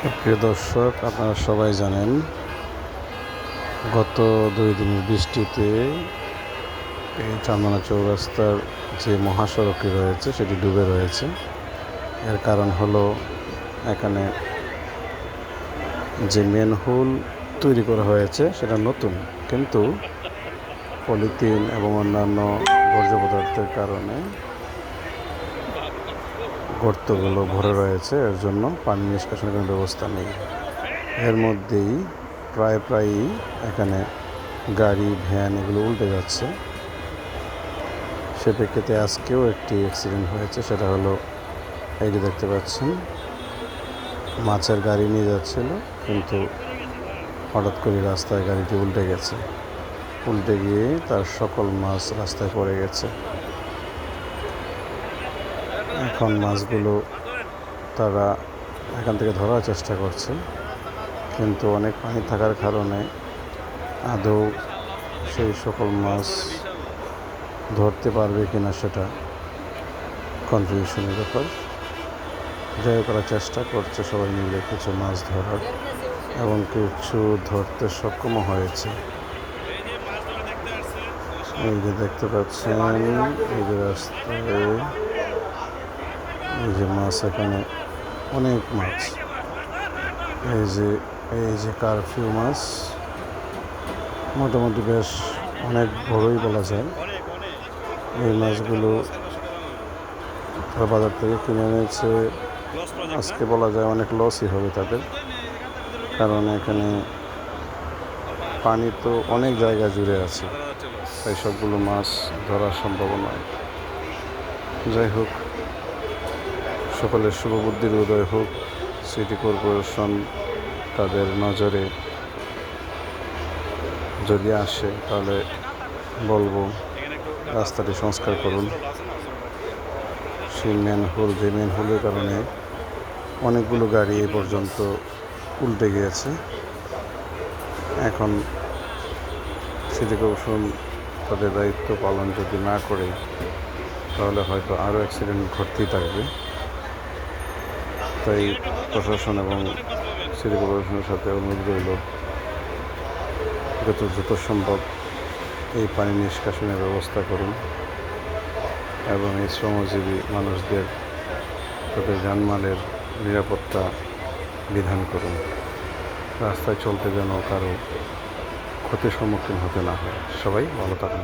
প্রিয় দর্শক, আপনারা সবাই জানেন গত 2 দিনের বৃষ্টিতে এই চান্দনা চৌরাস্তার যে মহাসড়কটি রয়েছে সেটি ডুবে রয়েছে। এর কারণ হলো এখানে যে ম্যানহোল তৈরি করা হয়েছে সেটা নতুন, কিন্তু পলিথিন এবং অন্যান্য বর্জ্য পদার্থের কারণে গর্তগুলো ভরে রয়েছে। এর জন্য পানি নিষ্কাশনের কোনো ব্যবস্থা নেই। এর মধ্যেই প্রায়ই এখানে গাড়ি, ভ্যান এগুলো উল্টে যাচ্ছে। সে প্রেক্ষিতে আজকেও একটি অ্যাক্সিডেন্ট হয়েছে। সেটা হলো, এই যে দেখতে পাচ্ছেন, মাছের গাড়ি নিয়ে যাচ্ছিল, কিন্তু হঠাৎ করে রাস্তায় গাড়িটি উল্টে গেছে। উল্টে গিয়ে তার সকল মাছ রাস্তায় পড়ে গেছে। এখন মাছগুলো তারা এখান থেকে ধরার চেষ্টা করছে, কিন্তু অনেক পানি থাকার কারণে আদৌ সেই সকল মাছ ধরতে পারবে কিনা সেটা কনফিউশনের ব্যাপার। যাই করার চেষ্টা করছে সবাই মিলে কিছু মাছ ধরার, এবং কিছু ধরতে সক্ষম হয়েছে। এই যে দেখতে পাচ্ছেন, এই যে রাস্তায় এই যে মাছ, এখানে অনেক মাছ। এই যে কারফিউ মাছ, মোটামুটি বেশ অনেক বড়ই বলা যায়। এই মাছগুলো তারা বাজার থেকে কিনে এনেছে। আজকে বলা যায় অনেক লসই হবে তাদের, কারণ এখানে পানি তো অনেক জায়গা জুড়ে আছে, তাই সবগুলো মাছ ধরা সম্ভব নয়। যাই হোক, সকলের শুভবুদ্ধির উদয় হোক। সিটি কর্পোরেশন তাদের নজরে যদি আসে তাহলে বলবো রাস্তাটি সংস্কার করুন। সেই ম্যানহোলের কারণে অনেকগুলো গাড়ি এই পর্যন্ত উল্টে গিয়েছে। এখন সিটি কর্পোরেশন তাদের দায়িত্ব পালন যদি না করে, তাহলে হয়তো আরও অ্যাক্সিডেন্ট ঘটতেই থাকবে। তাই প্রশাসন এবং সিটি কর্পোরেশনের সাথে অনুরোধ রইল, যত সম্ভব এই পানি নিষ্কাশনের ব্যবস্থা করুন, এবং এই শ্রমজীবী মানুষদের তাদের জানমালের নিরাপত্তা বিধান করুন। রাস্তায় চলতে যেন কারো ক্ষতির সম্মুখীন হতে না হয়। সবাই ভালো থাকুন।